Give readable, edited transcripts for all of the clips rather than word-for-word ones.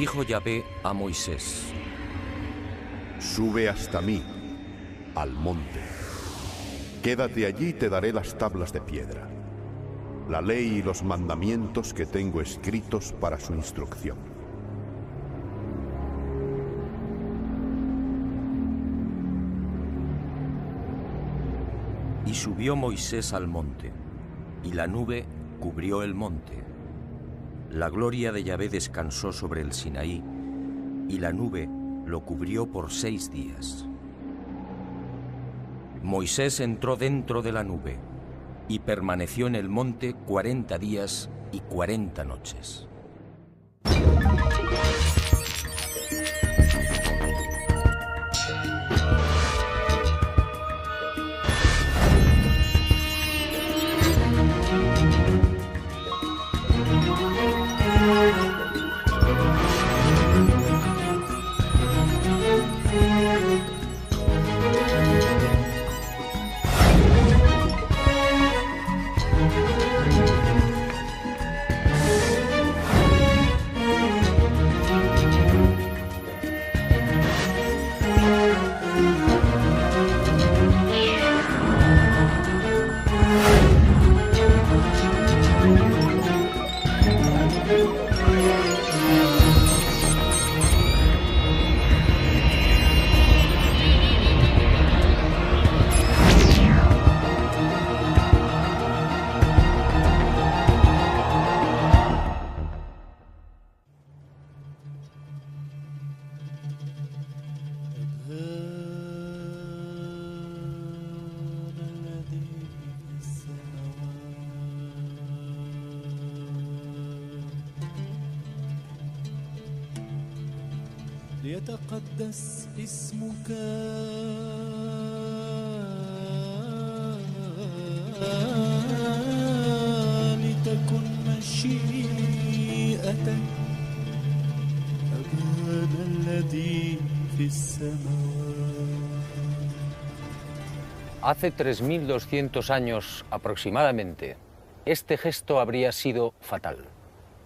dijo Yahvé a Moisés: Sube hasta mí, al monte. Quédate allí y te daré las tablas de piedra, la ley y los mandamientos que tengo escritos para su instrucción. Y subió Moisés al monte, y la nube cubrió el monte. La gloria de Yahvé descansó sobre el Sinaí, y la nube lo cubrió por 6 días. Moisés entró dentro de la nube, y permaneció en el monte 40 días y 40 noches. ليتقدس اسمك لتكن مشيئتك أبانا الذي في السماوات. Hace 3200 años aproximadamente, este gesto habría sido fatal.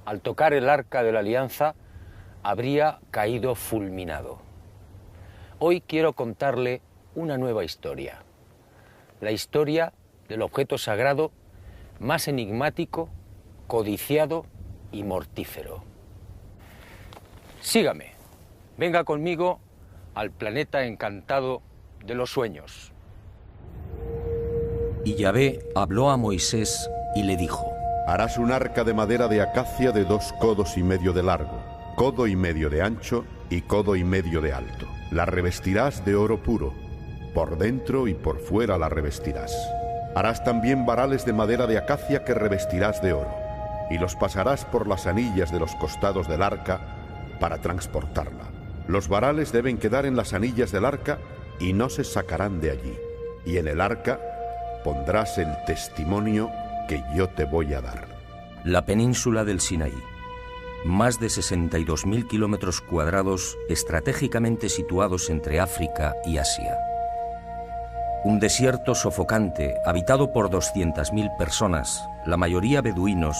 Al tocar el arca de la alianza, habría caído fulminado. Hoy quiero contarle una nueva historia. La historia del objeto sagrado más enigmático, codiciado y mortífero. Sígame, venga conmigo al planeta encantado de los sueños. Y Yahvé habló a Moisés y le dijo: Harás un arca de madera de acacia de 2 codos y medio de largo, codo y medio de ancho y codo y medio de alto. La revestirás de oro puro, por dentro y por fuera la revestirás. Harás también varales de madera de acacia que revestirás de oro, y los pasarás por las anillas de los costados del arca para transportarla. Los varales deben quedar en las anillas del arca y no se sacarán de allí. Y en el arca pondrás el testimonio que yo te voy a dar. La península del Sinaí, más de 62.000 kilómetros cuadrados estratégicamente situados entre África y Asia. Un desierto sofocante, habitado por 200.000 personas, la mayoría beduinos,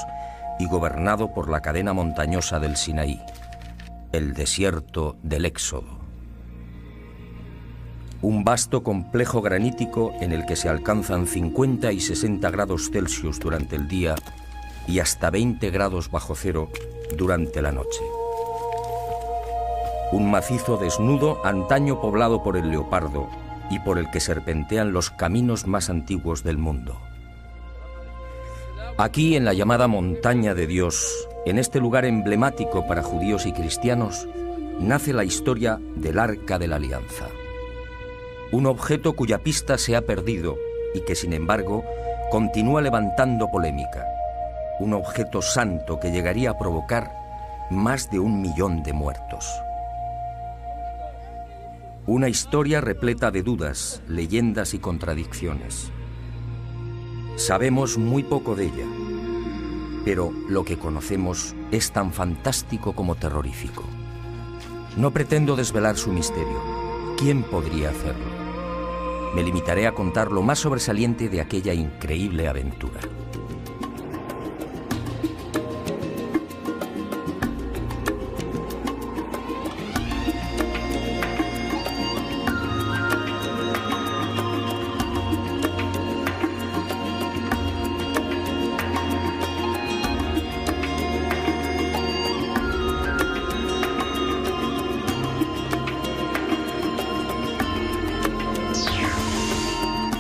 y gobernado por la cadena montañosa del Sinaí, el desierto del Éxodo. Un vasto complejo granítico en el que se alcanzan 50 y 60 grados Celsius durante el día y hasta 20 grados bajo cero durante la noche. Un macizo desnudo antaño poblado por el leopardo y por el que serpentean los caminos más antiguos del mundo. Aquí, en la llamada Montaña de Dios, en este lugar emblemático para judíos y cristianos, nace la historia del Arca de la Alianza. Un objeto cuya pista se ha perdido y que, sin embargo, continúa levantando polémica. Un objeto santo que llegaría a provocar más de 1 millón de muertos. Una historia repleta de dudas, leyendas y contradicciones. Sabemos muy poco de ella, pero lo que conocemos es tan fantástico como terrorífico. No pretendo desvelar su misterio. ¿Quién podría hacerlo? Me limitaré a contar lo más sobresaliente de aquella increíble aventura.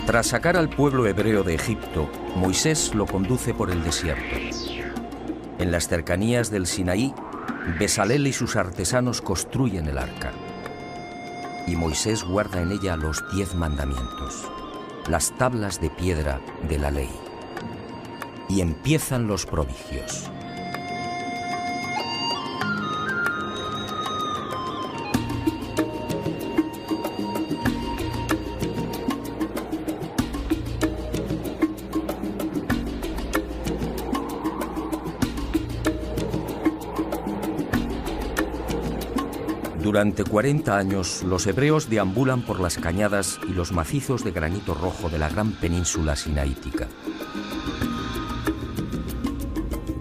Tras sacar al pueblo hebreo de Egipto, Moisés lo conduce por el desierto. En las cercanías del Sinaí, Besalel y sus artesanos construyen el arca. Y Moisés guarda en ella los 10 mandamientos, las tablas de piedra de la ley. Y empiezan los prodigios. Durante 40 años, los hebreos deambulan por las cañadas y los macizos de granito rojo de la gran península sinaítica.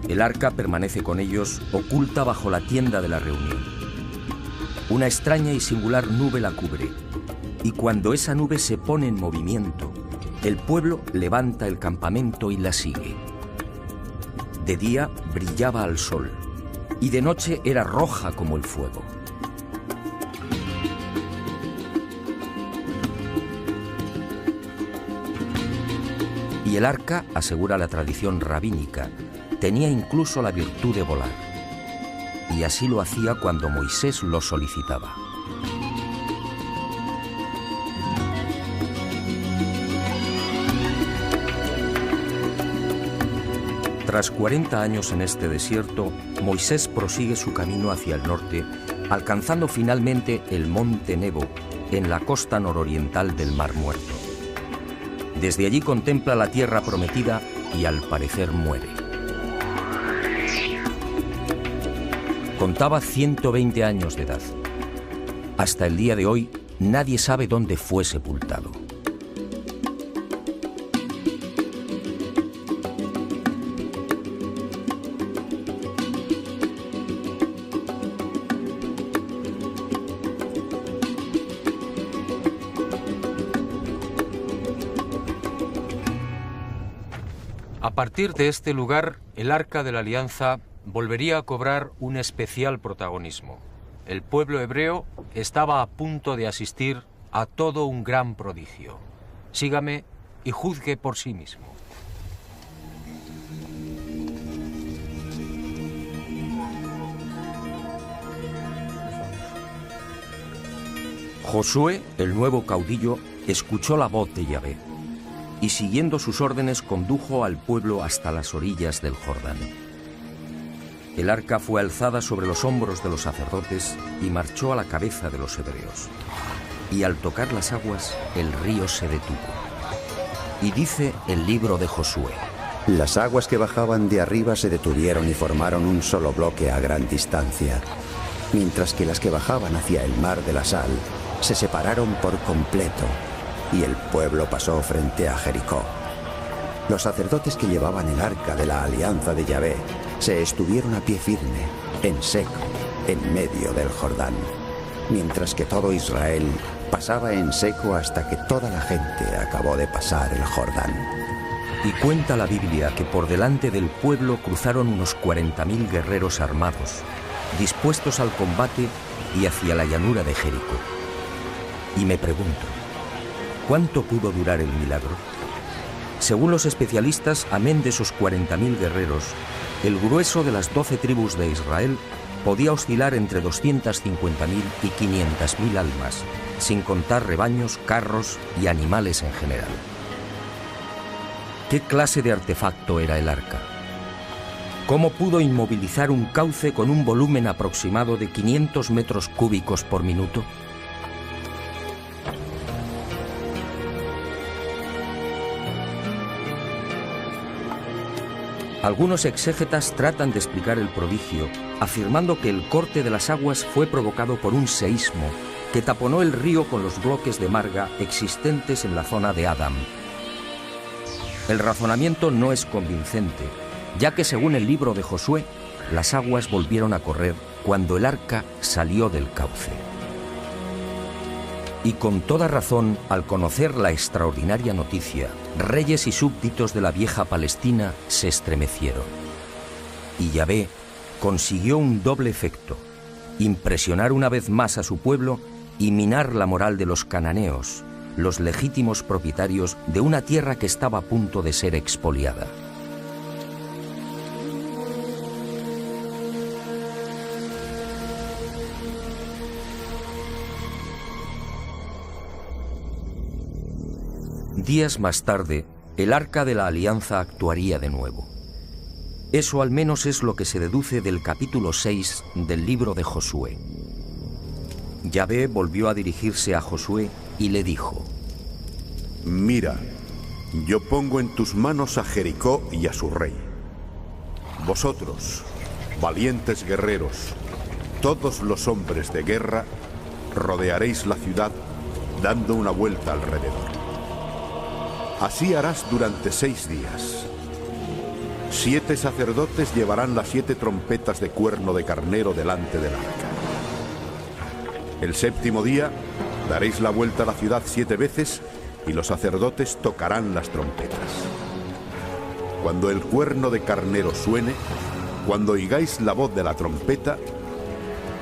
El arca permanece con ellos, oculta bajo la tienda de la reunión. Una extraña y singular nube la cubre, y cuando esa nube se pone en movimiento, el pueblo levanta el campamento y la sigue. De día brillaba al sol, y de noche era roja como el fuego. Y el arca, asegura la tradición rabínica, tenía incluso la virtud de volar. Y así lo hacía cuando Moisés lo solicitaba. Tras 40 años en este desierto, Moisés prosigue su camino hacia el norte, alcanzando finalmente el monte Nebo, en la costa nororiental del Mar Muerto. Desde allí contempla la tierra prometida y al parecer muere. Contaba 120 años de edad. Hasta el día de hoy, nadie sabe dónde fue sepultado. A partir de este lugar, el Arca de la Alianza volvería a cobrar un especial protagonismo. El pueblo hebreo estaba a punto de asistir a todo un gran prodigio. Sígame y juzgue por sí mismo. Josué, el nuevo caudillo, escuchó la voz de Yahvé y siguiendo sus órdenes condujo al pueblo hasta las orillas del Jordán. El arca fue alzada sobre los hombros de los sacerdotes y marchó a la cabeza de los hebreos. Y al tocar las aguas, el río se detuvo. Y dice el libro de Josué: Las aguas que bajaban de arriba se detuvieron y formaron un solo bloque a gran distancia, mientras que las que bajaban hacia el mar de la sal se separaron por completo, y el pueblo pasó frente a Jericó. Los sacerdotes que llevaban el arca de la alianza de Yahvé se estuvieron a pie firme, en seco, en medio del Jordán, mientras que todo Israel pasaba en seco hasta que toda la gente acabó de pasar el Jordán. Y cuenta la Biblia que por delante del pueblo cruzaron unos 40.000 guerreros armados, dispuestos al combate y hacia la llanura de Jericó. Y me pregunto, ¿cuánto pudo durar el milagro? Según los especialistas, amén de esos 40.000 guerreros, el grueso de las 12 tribus de Israel podía oscilar entre 250.000 y 500.000 almas, sin contar rebaños, carros y animales en general. ¿Qué clase de artefacto era el arca? ¿Cómo pudo inmovilizar un cauce con un volumen aproximado de 500 metros cúbicos por minuto? Algunos exégetas tratan de explicar el prodigio, afirmando que el corte de las aguas fue provocado por un seísmo que taponó el río con los bloques de marga existentes en la zona de Adam. El razonamiento no es convincente, ya que según el libro de Josué, las aguas volvieron a correr cuando el arca salió del cauce. Y con toda razón, al conocer la extraordinaria noticia, reyes y súbditos de la vieja Palestina se estremecieron. Y Yahvé consiguió un doble efecto: impresionar una vez más a su pueblo y minar la moral de los cananeos, los legítimos propietarios de una tierra que estaba a punto de ser expoliada. Días más tarde, el Arca de la Alianza actuaría de nuevo. Eso al menos es lo que se deduce del capítulo 6 del libro de Josué. Yahvé volvió a dirigirse a Josué y le dijo: Mira, yo pongo en tus manos a Jericó y a su rey. Vosotros, valientes guerreros, todos los hombres de guerra, rodearéis la ciudad dando una vuelta alrededor. Así harás durante 6 días. 7 sacerdotes llevarán las 7 trompetas de cuerno de carnero delante del arca. El 7º día daréis la vuelta a la ciudad 7 veces y los sacerdotes tocarán las trompetas. Cuando el cuerno de carnero suene, cuando oigáis la voz de la trompeta,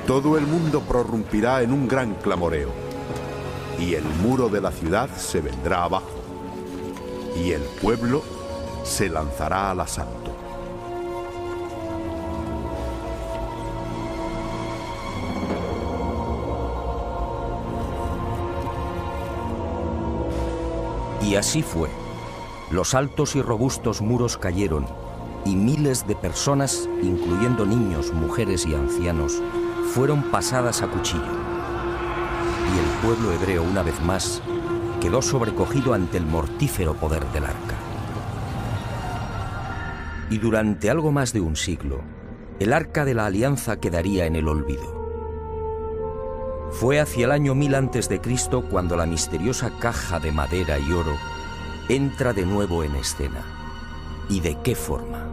todo el mundo prorrumpirá en un gran clamoreo y el muro de la ciudad se vendrá abajo y el pueblo se lanzará al asalto. Y así fue. Los altos y robustos muros cayeron y miles de personas, incluyendo niños, mujeres y ancianos, fueron pasadas a cuchillo. Y el pueblo hebreo, una vez más, quedó sobrecogido ante el mortífero poder del arca. Y durante algo más de un siglo, el Arca de la Alianza quedaría en el olvido. Fue hacia el año 1000 a.C. cuando la misteriosa caja de madera y oro entra de nuevo en escena. ¿Y de qué forma?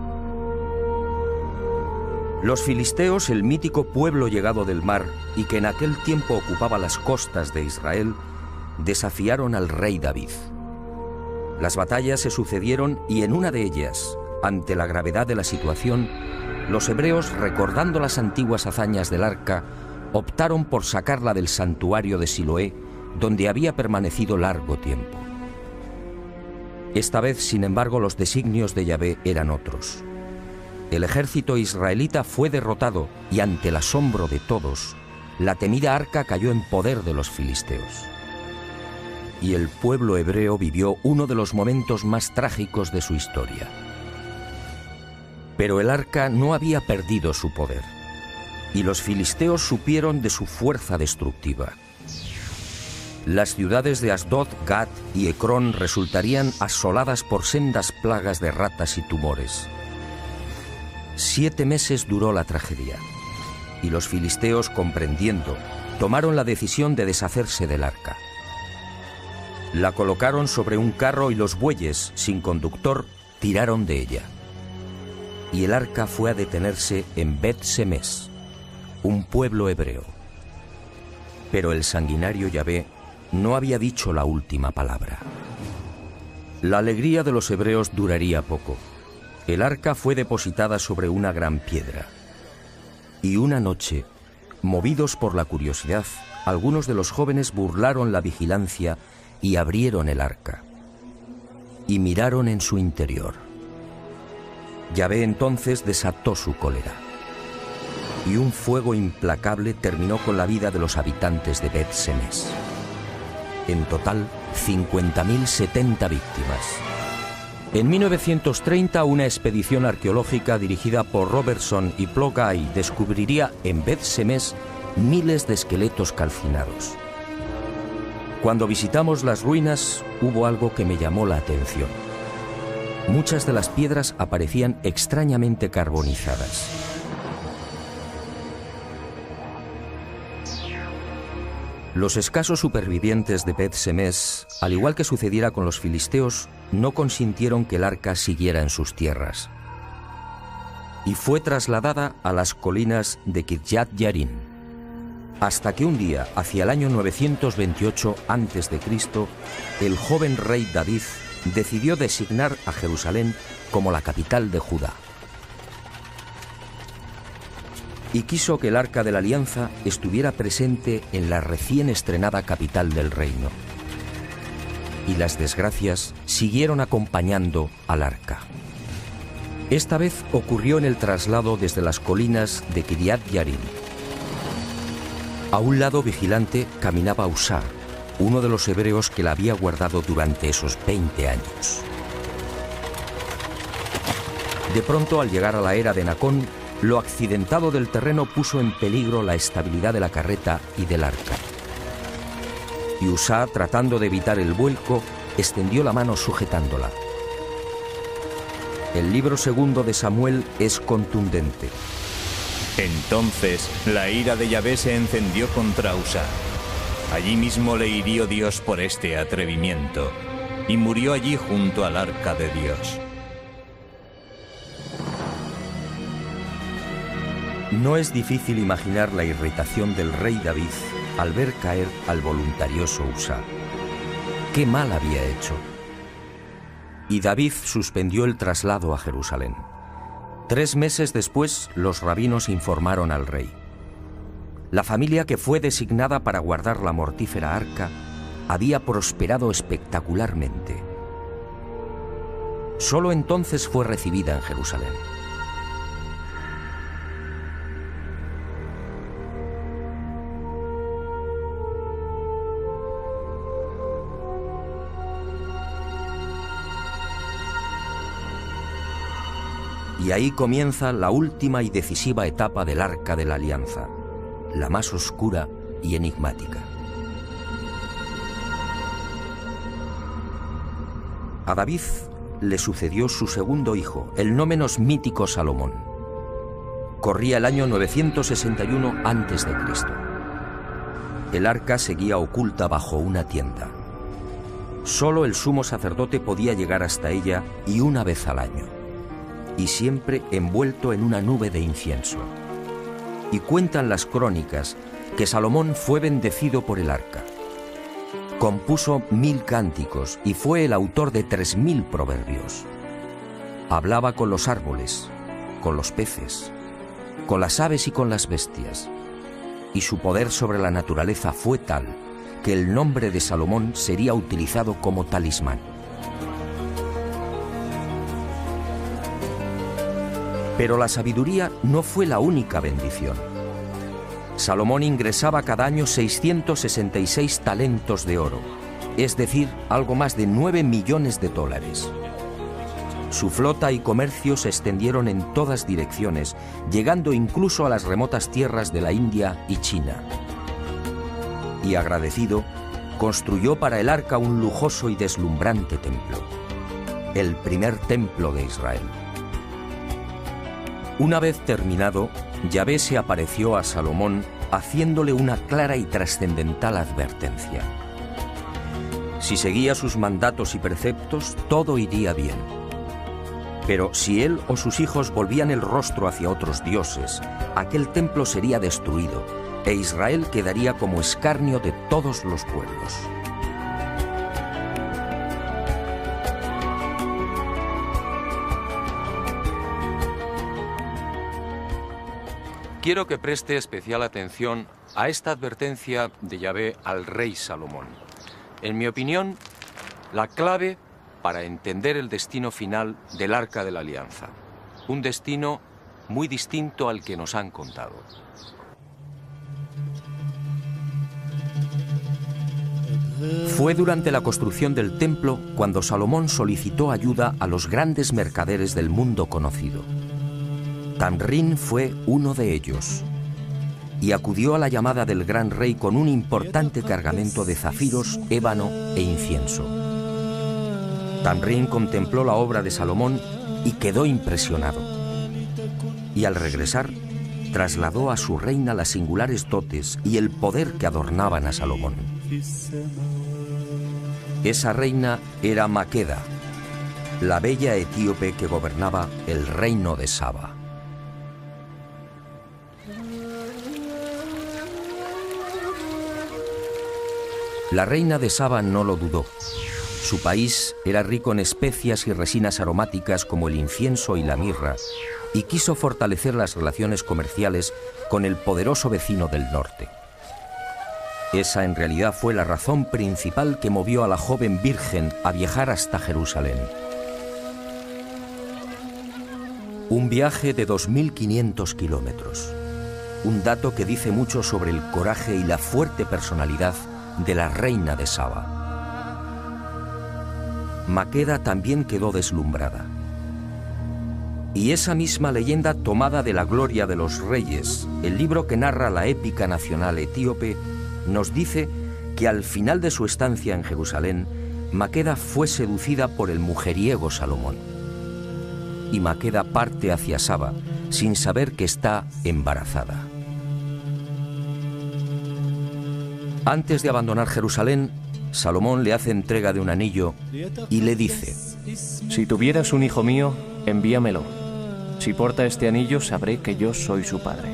Los filisteos, el mítico pueblo llegado del mar y que en aquel tiempo ocupaba las costas de Israel, desafiaron al rey David. Las batallas se sucedieron y en una de ellas, ante la gravedad de la situación, los hebreos, recordando las antiguas hazañas del arca, optaron por sacarla del santuario de Siloé, donde había permanecido largo tiempo. Esta vez, sin embargo, los designios de Yahvé eran otros. El ejército israelita fue derrotado y, ante el asombro de todos, la temida arca cayó en poder de los filisteos. Y el pueblo hebreo vivió uno de los momentos más trágicos de su historia. Pero el arca no había perdido su poder, y los filisteos supieron de su fuerza destructiva. Las ciudades de Asdod, Gat y Ecrón resultarían asoladas por sendas plagas de ratas y tumores. 7 meses duró la tragedia, y los filisteos, comprendiendo, tomaron la decisión de deshacerse del arca. La colocaron sobre un carro y los bueyes, sin conductor, tiraron de ella. Y el arca fue a detenerse en Bet-Semes, un pueblo hebreo. Pero el sanguinario Yahvé no había dicho la última palabra. La alegría de los hebreos duraría poco. El arca fue depositada sobre una gran piedra. Y una noche, movidos por la curiosidad, algunos de los jóvenes burlaron la vigilancia y abrieron el arca. Y miraron en su interior. Yahvé entonces desató su cólera. Y un fuego implacable terminó con la vida de los habitantes de Bet-Semes. En total, 50.070 víctimas. En 1930, una expedición arqueológica dirigida por Robertson y Plogai descubriría en Bet-Semes miles de esqueletos calcinados. Cuando visitamos las ruinas, hubo algo que me llamó la atención. Muchas de las piedras aparecían extrañamente carbonizadas. Los escasos supervivientes de Bet-Semes, al igual que sucediera con los filisteos, no consintieron que el arca siguiera en sus tierras. Y fue trasladada a las colinas de Kirjat Yarim, hasta que un día, hacia el año 928 a.C., el joven rey David decidió designar a Jerusalén como la capital de Judá. Y quiso que el Arca de la Alianza estuviera presente en la recién estrenada capital del reino. y las desgracias siguieron acompañando al arca. Esta vez ocurrió en el traslado desde las colinas de Kiriat Yarim. A un lado vigilante caminaba Usá, uno de los hebreos que la había guardado durante esos 20 años. De pronto, al llegar a la era de Nacón, lo accidentado del terreno puso en peligro la estabilidad de la carreta y del arca. Y Usá, tratando de evitar el vuelco, extendió la mano sujetándola. El libro segundo de Samuel es contundente. Entonces la ira de Yahvé se encendió contra Usá. Allí mismo le hirió Dios por este atrevimiento, y murió allí junto al arca de Dios. No es difícil imaginar la irritación del rey David al ver caer al voluntarioso Usá. ¿Qué mal había hecho? Y David suspendió el traslado a Jerusalén. 3 meses después, los rabinos informaron al rey. La familia que fue designada para guardar la mortífera arca había prosperado espectacularmente. Solo entonces fue recibida en Jerusalén. Y ahí comienza la última y decisiva etapa del Arca de la Alianza, la más oscura y enigmática. A David le sucedió su segundo hijo, el no menos mítico Salomón. Corría el año 961 a.C. El arca seguía oculta bajo una tienda. Solo el sumo sacerdote podía llegar hasta ella y una vez al año, y siempre envuelto en una nube de incienso. Y cuentan las crónicas que Salomón fue bendecido por el arca. Compuso 1000 cánticos y fue el autor de 3000 proverbios. Hablaba con los árboles, con los peces, con las aves y con las bestias. Y su poder sobre la naturaleza fue tal que el nombre de Salomón sería utilizado como talismán. Pero la sabiduría no fue la única bendición. Salomón ingresaba cada año 666 talentos de oro, es decir, algo más de 9 millones de dólares. Su flota y comercio se extendieron en todas direcciones, llegando incluso a las remotas tierras de la India y China. Y agradecido, construyó para el arca un lujoso y deslumbrante templo, el primer templo de Israel. Una vez terminado, Yahvé se apareció a Salomón haciéndole una clara y trascendental advertencia. Si seguía sus mandatos y preceptos, todo iría bien. Pero si él o sus hijos volvían el rostro hacia otros dioses, aquel templo sería destruido e Israel quedaría como escarnio de todos los pueblos. Quiero que preste especial atención a esta advertencia de Yahvé al rey Salomón. En mi opinión, la clave para entender el destino final del Arca de la Alianza. Un destino muy distinto al que nos han contado. Fue durante la construcción del templo cuando Salomón solicitó ayuda a los grandes mercaderes del mundo conocido. Tamrín fue uno de ellos, y acudió a la llamada del gran rey con un importante cargamento de zafiros, ébano e incienso. Tamrín contempló la obra de Salomón y quedó impresionado. Y al regresar, trasladó a su reina las singulares dotes y el poder que adornaban a Salomón. Esa reina era Maqueda, la bella etíope que gobernaba el reino de Saba. La reina de Saba no lo dudó. Su país era rico en especias y resinas aromáticas como el incienso y la mirra, y quiso fortalecer las relaciones comerciales con el poderoso vecino del norte. Esa en realidad fue la razón principal que movió a la joven virgen a viajar hasta Jerusalén. Un viaje de 2.500 kilómetros. Un dato que dice mucho sobre el coraje y la fuerte personalidad de la reina de Saba. Maqueda también quedó deslumbrada. Y esa misma leyenda tomada de la Gloria de los Reyes, el libro que narra la épica nacional etíope, nos dice que al final de su estancia en Jerusalén, Maqueda fue seducida por el mujeriego Salomón. Y Maqueda parte hacia Saba sin saber que está embarazada. Antes de abandonar Jerusalén, Salomón le hace entrega de un anillo y le dice: si tuvieras un hijo mío, envíamelo. Si porta este anillo, sabré que yo soy su padre.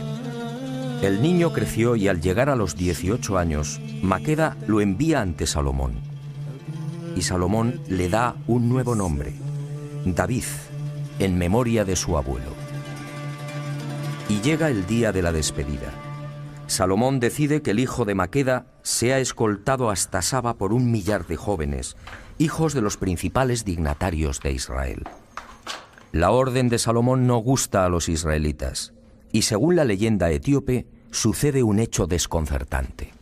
El niño creció y al llegar a los 18 años, Maqueda lo envía ante Salomón. Y Salomón le da un nuevo nombre, David, en memoria de su abuelo. Y llega el día de la despedida. Salomón decide que el hijo de Maqueda sea escoltado hasta Saba por 1 millar de jóvenes, hijos de los principales dignatarios de Israel. La orden de Salomón no gusta a los israelitas, y según la leyenda etíope, sucede un hecho desconcertante.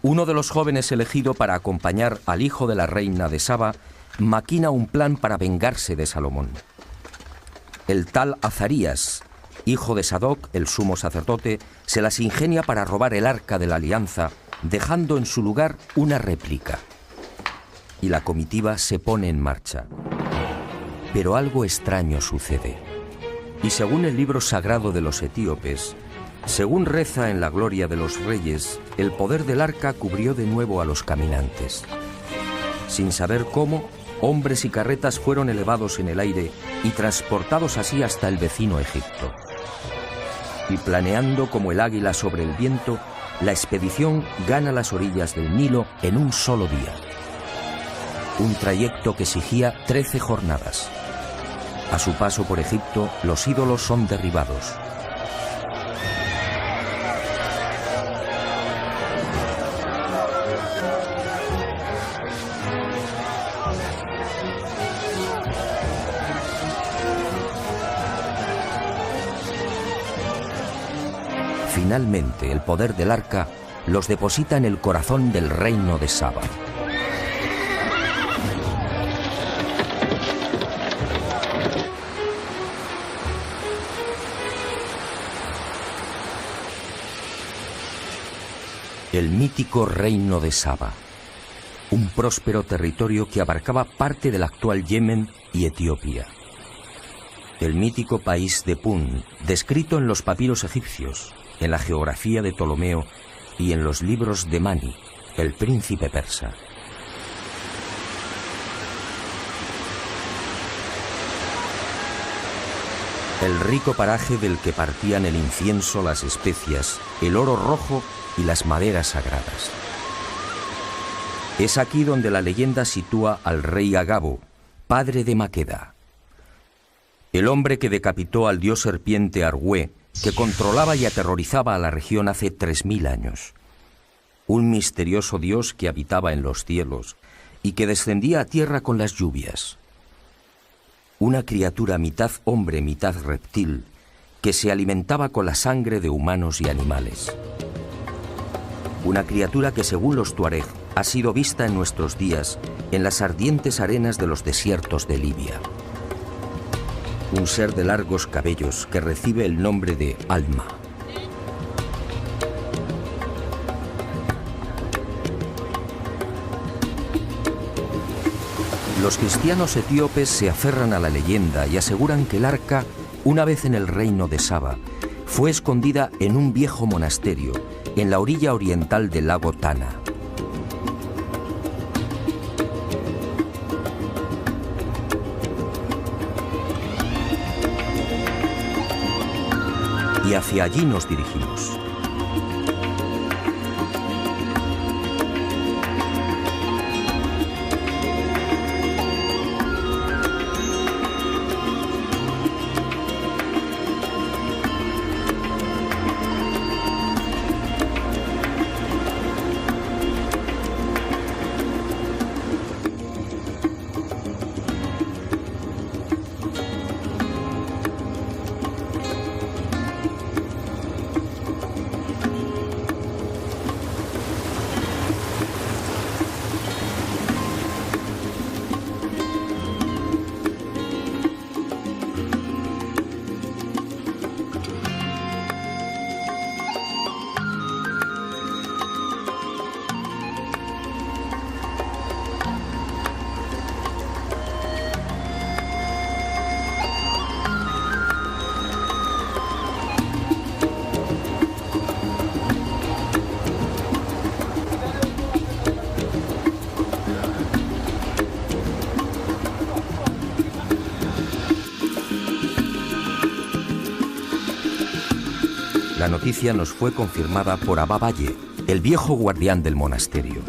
Uno de los jóvenes elegido para acompañar al hijo de la reina de Saba maquina un plan para vengarse de Salomón. El tal Azarías, hijo de Sadoc, el sumo sacerdote, se las ingenia para robar el arca de la alianza, dejando en su lugar una réplica. Y la comitiva se pone en marcha. Pero algo extraño sucede. Y según el libro sagrado de los etíopes, según reza en la Gloria de los Reyes, el poder del arca cubrió de nuevo a los caminantes. Sin saber cómo, hombres y carretas fueron elevados en el aire y transportados así hasta el vecino Egipto. Y planeando como el águila sobre el viento, la expedición gana las orillas del Nilo en un solo día. Un trayecto que exigía 13 jornadas. A su paso por Egipto, los ídolos son derribados. Finalmente, el poder del arca los deposita en el corazón del reino de Saba. El mítico reino de Saba, un próspero territorio que abarcaba parte del actual Yemen y Etiopía. El mítico país de Pun, descrito en los papiros egipcios, en la geografía de Ptolomeo y en los libros de Mani, el príncipe persa. El rico paraje del que partían el incienso, las especias, el oro rojo y las maderas sagradas. Es aquí donde la leyenda sitúa al rey Agabo, padre de Maqueda. El hombre que decapitó al dios serpiente Argüé, que controlaba y aterrorizaba a la región hace 3000 años. Un misterioso dios que habitaba en los cielos y que descendía a tierra con las lluvias. Una criatura mitad hombre, mitad reptil, que se alimentaba con la sangre de humanos y animales. Una criatura que, según los tuareg, ha sido vista en nuestros días en las ardientes arenas de los desiertos de Libia. Un ser de largos cabellos que recibe el nombre de Alma. Los cristianos etíopes se aferran a la leyenda y aseguran que el arca, una vez en el reino de Saba, fue escondida en un viejo monasterio en la orilla oriental del lago Tana. Y hacia allí nos dirigimos. La noticia nos fue confirmada por Abba Valle, el viejo guardián del monasterio.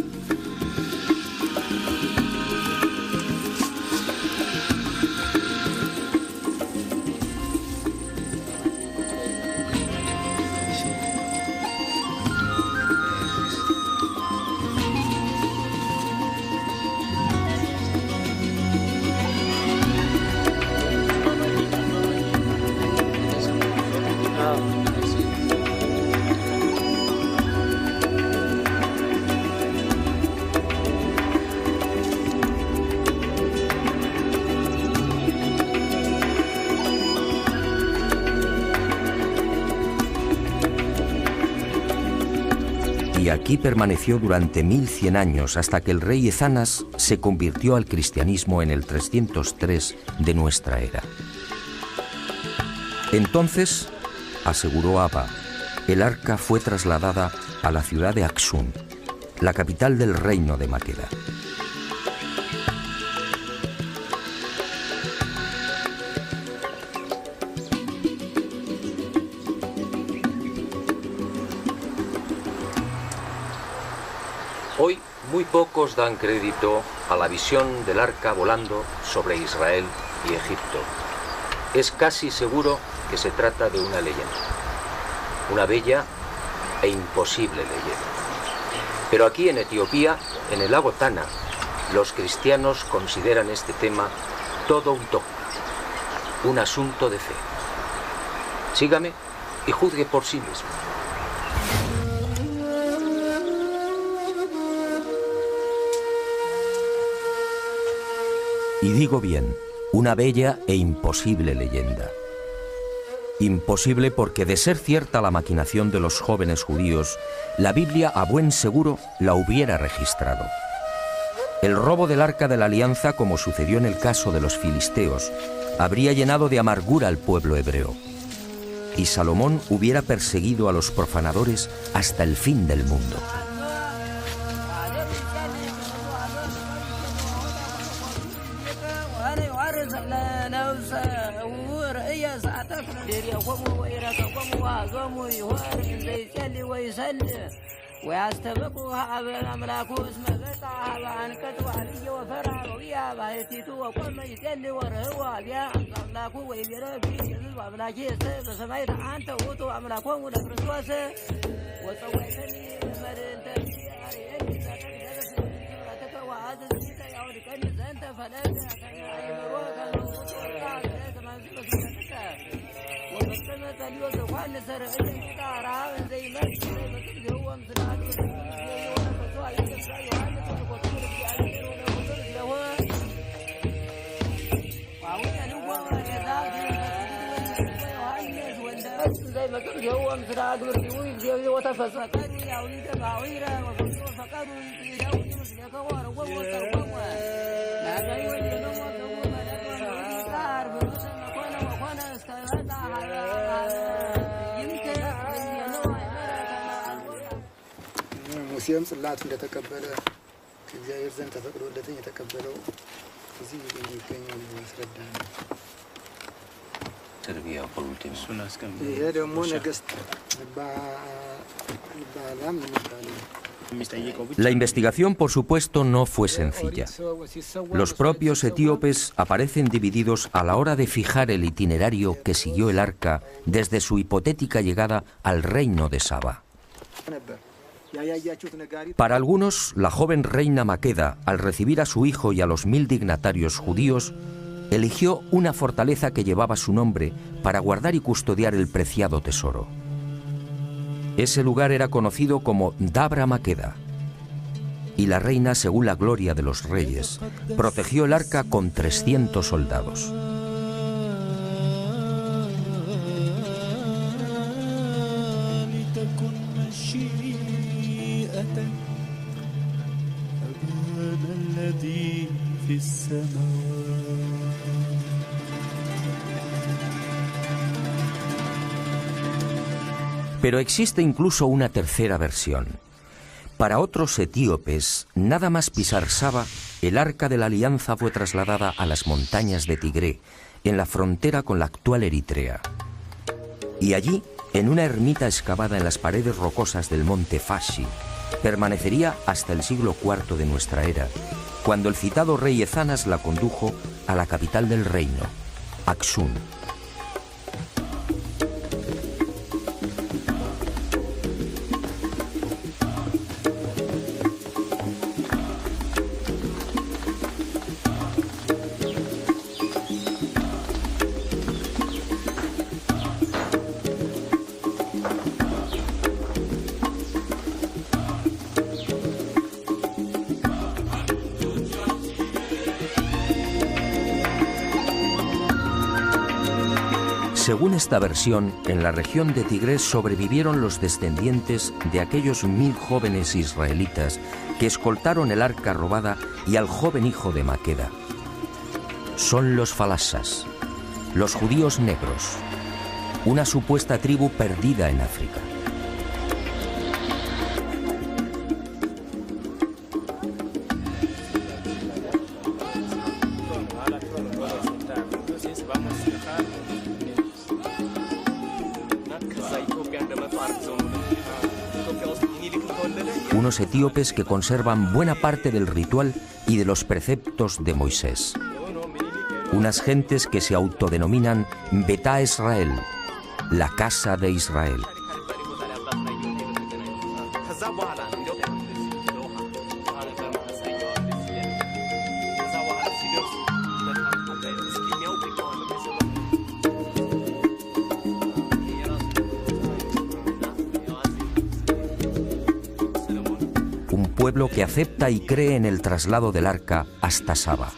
Y aquí permaneció durante 1100 años hasta que el rey Ezanas se convirtió al cristianismo en el 303 de nuestra era. Entonces, aseguró Abba, el arca fue trasladada a la ciudad de Aksum, la capital del reino de Maqueda. Hoy muy pocos dan crédito a la visión del arca volando sobre Israel y Egipto. Es casi seguro que se trata de una leyenda, una bella e imposible leyenda. Pero aquí en Etiopía, en el lago Tana, los cristianos consideran este tema todo un dogma, un asunto de fe. Sígame y juzgue por sí mismo. Y digo bien, una bella e imposible leyenda. Imposible porque, de ser cierta la maquinación de los jóvenes judíos, la Biblia a buen seguro la hubiera registrado. El robo del Arca de la Alianza, como sucedió en el caso de los filisteos, habría llenado de amargura al pueblo hebreo. Y Salomón hubiera perseguido a los profanadores hasta el fin del mundo. ሙሴም ጽላት እንደተቀበለ ከእግዚአብሔር ዘንድ ተፈቅዶለት የተቀበለው እዚህ የሚገኘው ያስረዳል። ይሄ ደግሞ ነገስት ባላም ይባላል። La investigación, por supuesto, no fue sencilla. Los propios etíopes aparecen divididos a la hora de fijar el itinerario que siguió el arca desde su hipotética llegada al reino de Saba. Para algunos, la joven reina Maqueda, al recibir a su hijo y a los 1000 dignatarios judíos, eligió una fortaleza que llevaba su nombre para guardar y custodiar el preciado tesoro. Ese lugar era conocido como Dabra Maqueda, y la reina, según la gloria de los reyes, protegió el arca con 300 soldados. Pero existe incluso una tercera versión. Para otros etíopes, nada más pisar Saba, el Arca de la Alianza fue trasladada a las montañas de Tigré, en la frontera con la actual Eritrea. Y allí en una ermita excavada en las paredes rocosas del monte Fashi, permanecería hasta el siglo IV de nuestra era, cuando el citado rey Ezanas la condujo a la capital del reino, Aksum. Según esta versión, en la región de Tigres sobrevivieron los descendientes de aquellos 1000 jóvenes israelitas que escoltaron el arca robada y al joven hijo de Maqueda. Son los falasas, los judíos negros, una supuesta tribu perdida en África. Unos etíopes que conservan buena parte del ritual y de los preceptos de Moisés. Unas gentes que se autodenominan Betá Israel, la casa de Israel. Pueblo que acepta y cree en el traslado del arca hasta Saba.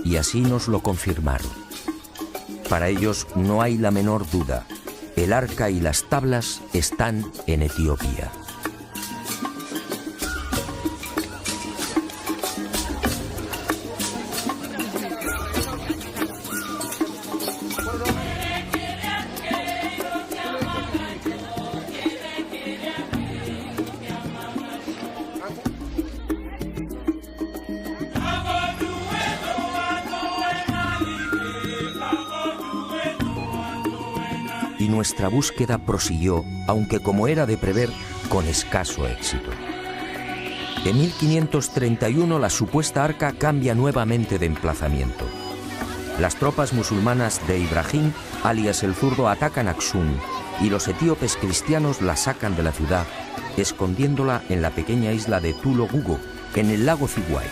Y así nos lo confirmaron. Para ellos no hay la menor duda. El arca y las tablas están en Etiopía. Y nuestra búsqueda prosiguió, aunque como era de prever, con escaso éxito. En 1531 la supuesta arca cambia nuevamente de emplazamiento. Las tropas musulmanas de Ibrahim, alias el Zurdo, atacan Aksum y los etíopes cristianos la sacan de la ciudad, escondiéndola en la pequeña isla de Tulo Gugo, en el lago Ziguay.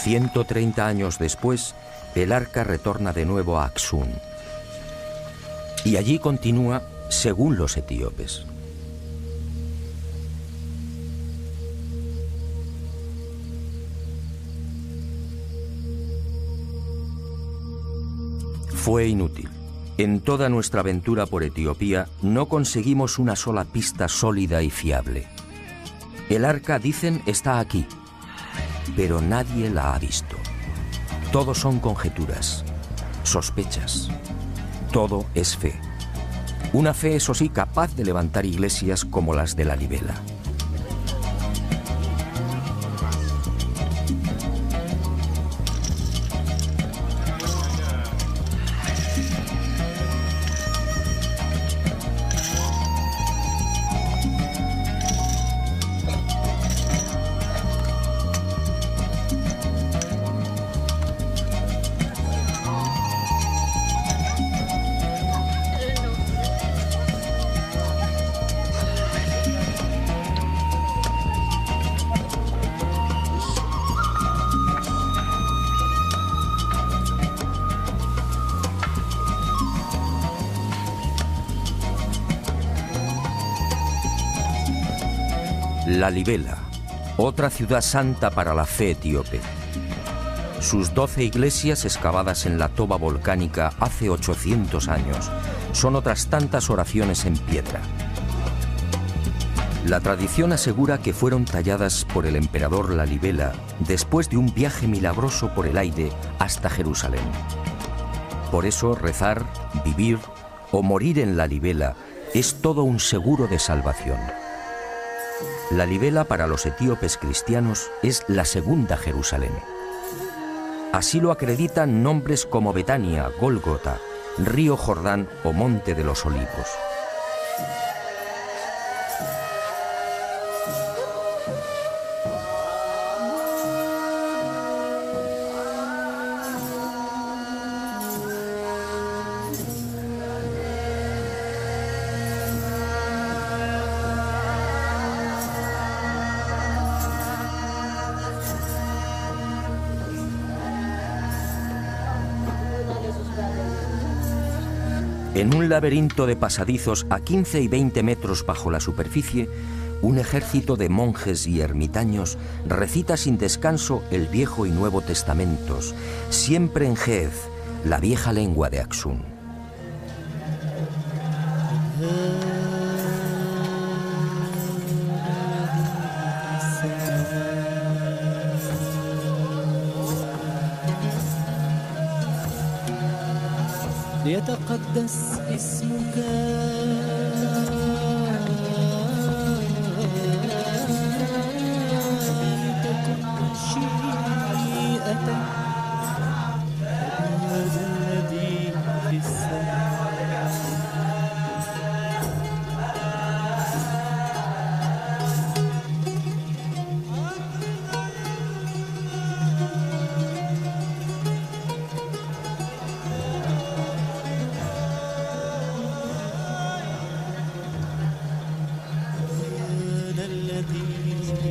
...130 años después, el arca retorna de nuevo a Aksum. Y allí continúa según los etíopes. Fue inútil. En toda nuestra aventura por Etiopía no conseguimos una sola pista sólida y fiable. El arca, dicen, está aquí, pero nadie la ha visto. Todo son conjeturas, sospechas. Todo es fe. Una fe, eso sí, capaz de levantar iglesias como las de la Libela. La Libela, otra ciudad santa para la fe etíope. Sus 12 iglesias excavadas en la toba volcánica hace 800 años son otras tantas oraciones en piedra. La tradición asegura que fueron talladas por el emperador Lalibela después de un viaje milagroso por el aire hasta Jerusalén. Por eso rezar, vivir o morir en Lalibela es todo un seguro de salvación. Lalibela para los etíopes cristianos es la segunda Jerusalén. Así lo acreditan nombres como Betania, Gólgota, Río Jordán o Monte de los Olivos. En un laberinto de pasadizos a 15 y 20 metros bajo la superficie, un ejército de monjes y ermitaños recita sin descanso el Viejo y Nuevo Testamentos, siempre en Ge'ez, la vieja lengua de Aksum. ليتقدس اسمك لتكن مشيئتك هذا الذي في السماء.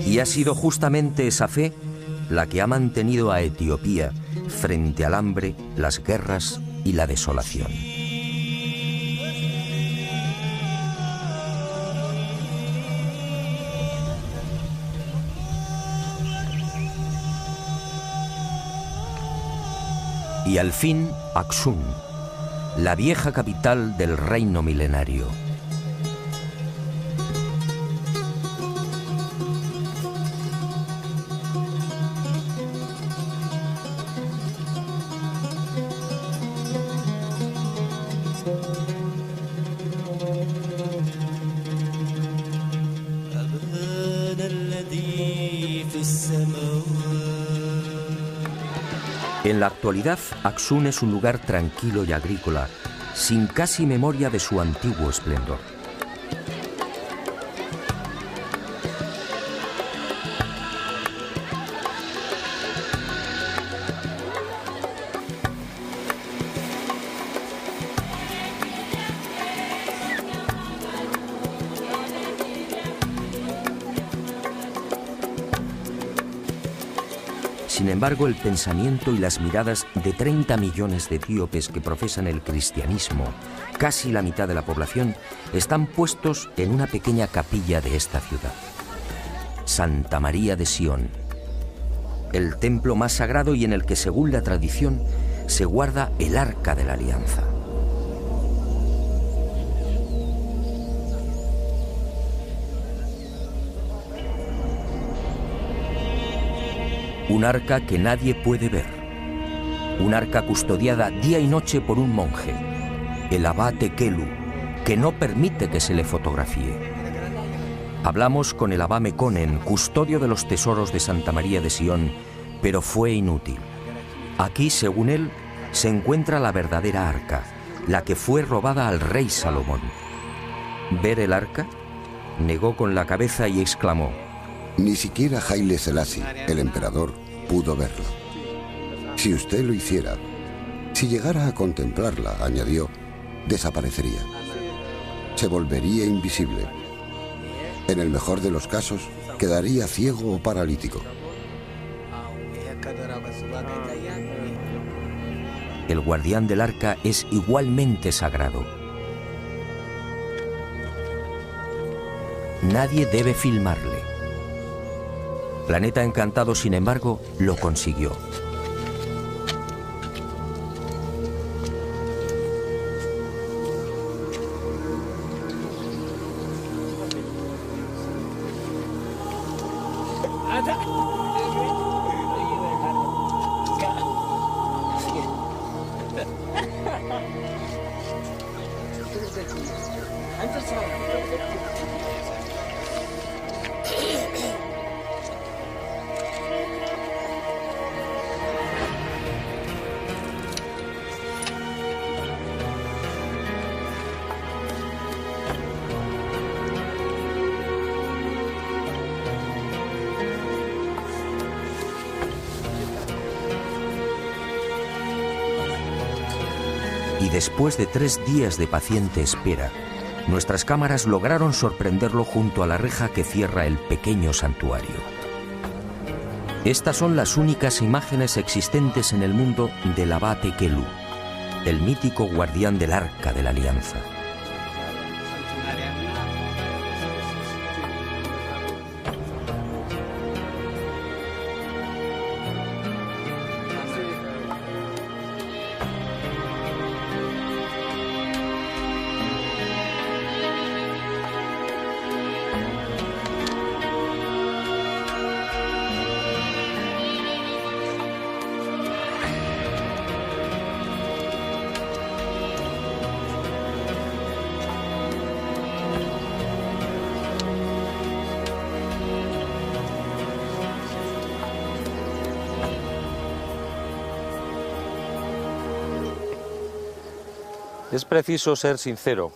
Y ha sido justamente esa fe la que ha mantenido a Etiopía frente al hambre, las guerras y la desolación. Y al fin, Aksum, la vieja capital del reino milenario. En la actualidad, Aksum es un lugar tranquilo y agrícola, sin casi memoria de su antiguo esplendor. Sin embargo, el pensamiento y las miradas de 30 millones de etíopes que profesan el cristianismo, casi la mitad de la población, están puestos en una pequeña capilla de esta ciudad. Santa María de Sion, el templo más sagrado y en el que, según la tradición, se guarda el Arca de la Alianza. Un arca que nadie puede ver, Un arca custodiada día y noche por un monje, el abad Tekelu, que no permite que se le fotografíe. Hablamos con el abad Mekonnen, custodio de los tesoros de Santa María de Sion, pero fue inútil. Aquí, según él, se encuentra la verdadera arca, la que fue robada al rey Salomón. ¿Ver el arca? Negó con la cabeza y exclamó: ni siquiera Haile Selassie, el emperador, pudo verlo. Si usted lo hiciera, si llegara a contemplarla, añadió, desaparecería. Se volvería invisible. En el mejor de los casos, quedaría ciego o paralítico. El guardián del arca es igualmente sagrado. Nadie debe filmarle. Planeta Encantado, sin embargo, lo consiguió. Y después de 3 días de paciente espera, nuestras cámaras lograron sorprenderlo junto a la reja que cierra el pequeño santuario. Estas son las únicas imágenes existentes en el mundo del abad Tekelu, el mítico guardián del Arca de la Alianza. Es preciso ser sincero.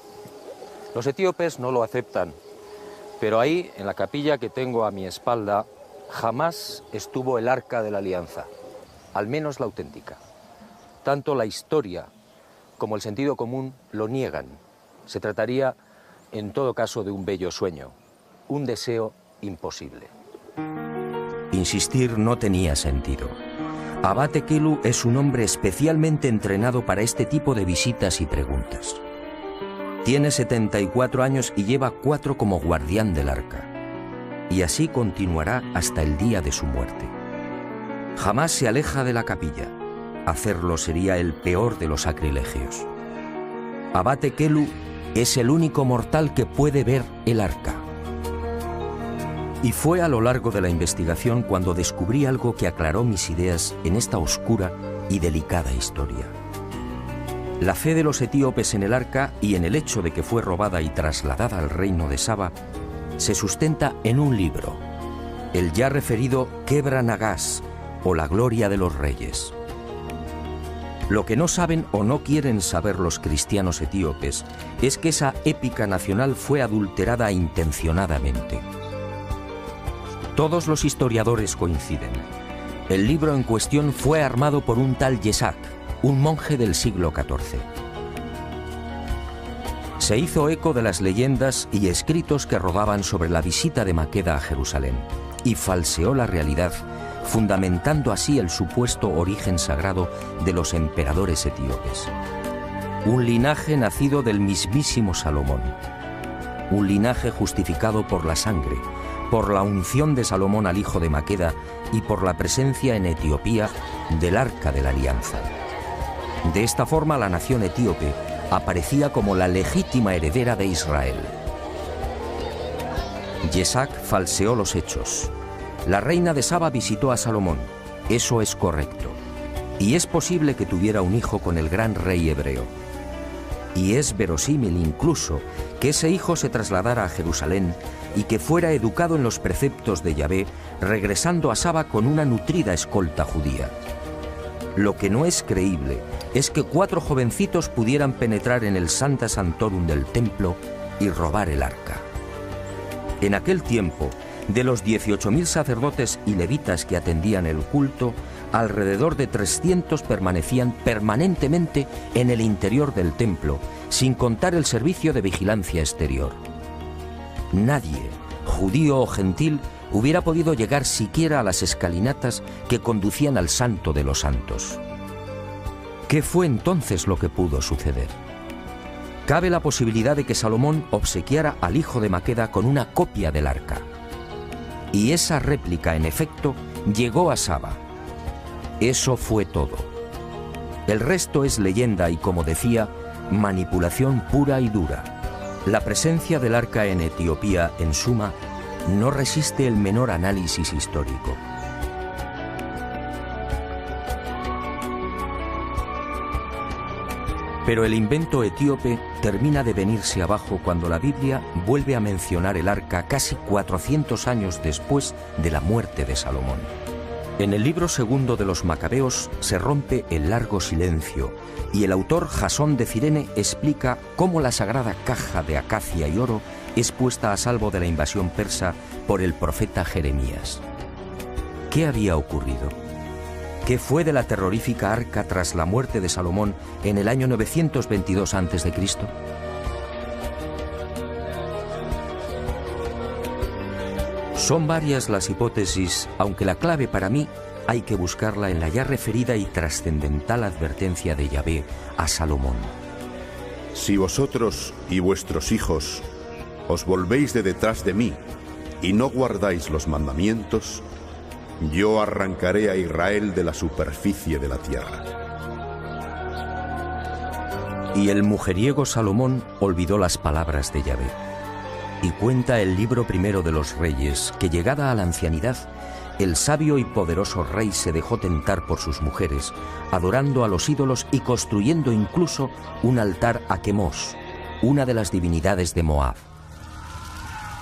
Los etíopes no lo aceptan, pero ahí, en la capilla que tengo a mi espalda, jamás estuvo el Arca de la Alianza, al menos la auténtica. Tanto la historia como el sentido común lo niegan. Se trataría, en todo caso, de un bello sueño, un deseo imposible. Insistir no tenía sentido. Abad Tekelu es un hombre especialmente entrenado para este tipo de visitas y preguntas. Tiene 74 años y lleva 4 como guardián del arca. Y así continuará hasta el día de su muerte. Jamás se aleja de la capilla. Hacerlo sería el peor de los sacrilegios. Abad Tekelu es el único mortal que puede ver el arca. Y fue a lo largo de la investigación cuando descubrí algo que aclaró mis ideas en esta oscura y delicada historia. La fe de los etíopes en el arca y en el hecho de que fue robada y trasladada al reino de Saba se sustenta en un libro, el ya referido Kebra Nagás, o la gloria de los reyes. Lo que no saben o no quieren saber los cristianos etíopes es que esa épica nacional fue adulterada intencionadamente. Todos los historiadores coinciden. El libro en cuestión fue armado por un tal Yesak, un monje del siglo XIV. Se hizo eco de las leyendas y escritos que rodaban sobre la visita de Maqueda a Jerusalén y falseó la realidad, fundamentando así el supuesto origen sagrado de los emperadores etíopes. Un linaje nacido del mismísimo Salomón. Un linaje justificado por la sangre, por la unción de Salomón al hijo de Maqueda y por la presencia en Etiopía del Arca de la Alianza. De esta forma, la nación etíope aparecía como la legítima heredera de Israel. Yesak falseó los hechos. La reina de Saba visitó a Salomón. Eso es correcto. y es posible que tuviera un hijo con el gran rey hebreo. Y es verosímil incluso que ese hijo se trasladara a Jerusalén y que fuera educado en los preceptos de Yahvé, regresando a Saba con una nutrida escolta judía. Lo que no es creíble es que 4 jovencitos pudieran penetrar en el Sancta Sanctorum del templo y robar el arca. En aquel tiempo, de los 18.000 sacerdotes y levitas que atendían el culto, alrededor de 300 permanecían permanentemente en el interior del templo, sin contar el servicio de vigilancia exterior. Nadie, judío o gentil, hubiera podido llegar siquiera a las escalinatas que conducían al Santo de los Santos. ¿Qué fue entonces lo que pudo suceder? Cabe la posibilidad de que Salomón obsequiara al hijo de Maqueda con una copia del arca. Y esa réplica, en efecto, llegó a Saba. Eso fue todo. El resto es leyenda y, como decía, manipulación pura y dura. La presencia del arca en Etiopía, en suma, no resiste el menor análisis histórico. Pero el invento etíope termina de venirse abajo cuando la Biblia vuelve a mencionar el arca casi 400 años después de la muerte de Salomón. En el libro segundo de los Macabeos se rompe el largo silencio y el autor Jasón de Cirene explica cómo la sagrada caja de acacia y oro es puesta a salvo de la invasión persa por el profeta Jeremías. ¿Qué había ocurrido? ¿Qué fue de la terrorífica arca tras la muerte de Salomón en el año 922 a.C.? Son varias las hipótesis, aunque la clave para mí hay que buscarla en la ya referida y trascendental advertencia de Yahvé a Salomón. Si vosotros y vuestros hijos os volvéis de detrás de mí y no guardáis los mandamientos, yo arrancaré a Israel de la superficie de la tierra. Y el mujeriego Salomón olvidó las palabras de Yahvé. Y cuenta el libro primero de los Reyes que, llegada a la ancianidad, el sabio y poderoso rey se dejó tentar por sus mujeres, adorando a los ídolos y construyendo incluso un altar a Quemos, una de las divinidades de Moab.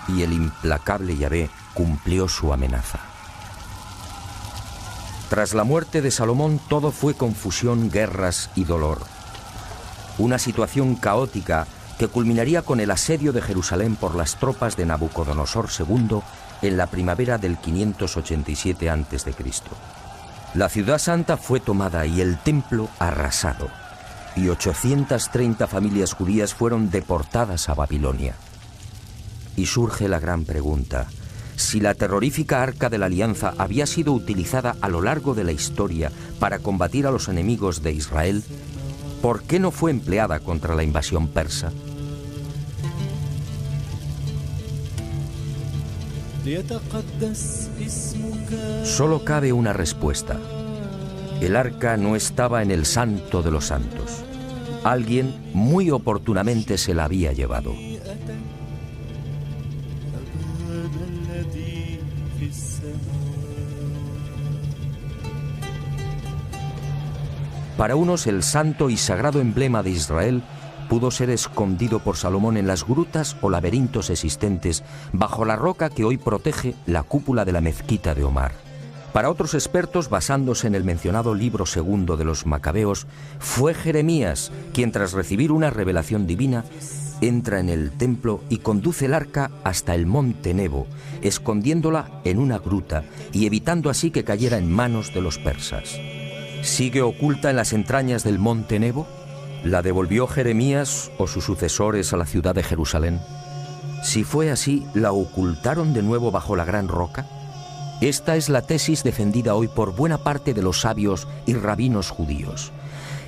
Y el implacable Yahvé cumplió su amenaza. Tras la muerte de Salomón todo fue confusión, guerras y dolor. Una situación caótica que culminaría con el asedio de Jerusalén por las tropas de Nabucodonosor II en la primavera del 587 a.C. La ciudad santa fue tomada y el templo arrasado, y 830 familias judías fueron deportadas a Babilonia. Y surge la gran pregunta: si la terrorífica Arca de la Alianza había sido utilizada a lo largo de la historia para combatir a los enemigos de Israel, ¿por qué no fue empleada contra la invasión persa? Solo cabe una respuesta. El arca no estaba en el Santo de los Santos. Alguien muy oportunamente se la había llevado. Para unos, el santo y sagrado emblema de Israel pudo ser escondido por Salomón en las grutas o laberintos existentes bajo la roca que hoy protege la cúpula de la mezquita de Omar. Para otros expertos, basándose en el mencionado libro segundo de los Macabeos, fue Jeremías quien, tras recibir una revelación divina, entra en el templo y conduce el arca hasta el monte Nebo, escondiéndola en una gruta y evitando así que cayera en manos de los persas. ¿Sigue oculta en las entrañas del monte Nebo? ¿La devolvió Jeremías o sus sucesores a la ciudad de Jerusalén? Si fue así, ¿la ocultaron de nuevo bajo la gran roca? Esta es la tesis defendida hoy por buena parte de los sabios y rabinos judíos.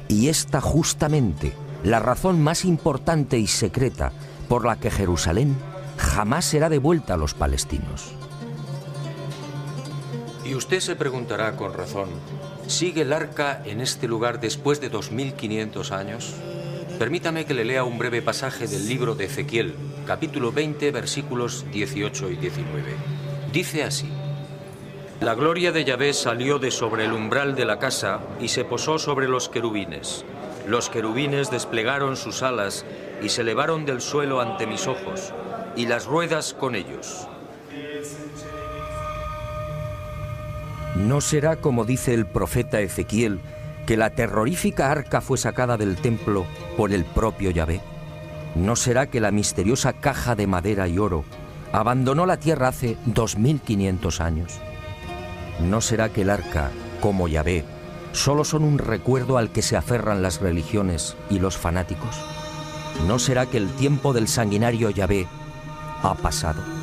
Y esta justamente la razón más importante y secreta por la que Jerusalén jamás será devuelta a los palestinos. Y usted se preguntará con razón: ¿sigue el arca en este lugar después de 2500 años? Permítame que le lea un breve pasaje del libro de Ezequiel, capítulo 20, versículos 18 y 19. Dice así: La gloria de Yahvé salió de sobre el umbral de la casa y se posó sobre los querubines. Los querubines desplegaron sus alas y se elevaron del suelo ante mis ojos, y las ruedas con ellos. ¿No será, como dice el profeta Ezequiel, que la terrorífica arca fue sacada del templo por el propio Yahvé? ¿No será que la misteriosa caja de madera y oro abandonó la tierra hace 2500 años? ¿No será que el arca, como Yahvé, solo son un recuerdo al que se aferran las religiones y los fanáticos? ¿No será que el tiempo del sanguinario Yahvé ha pasado?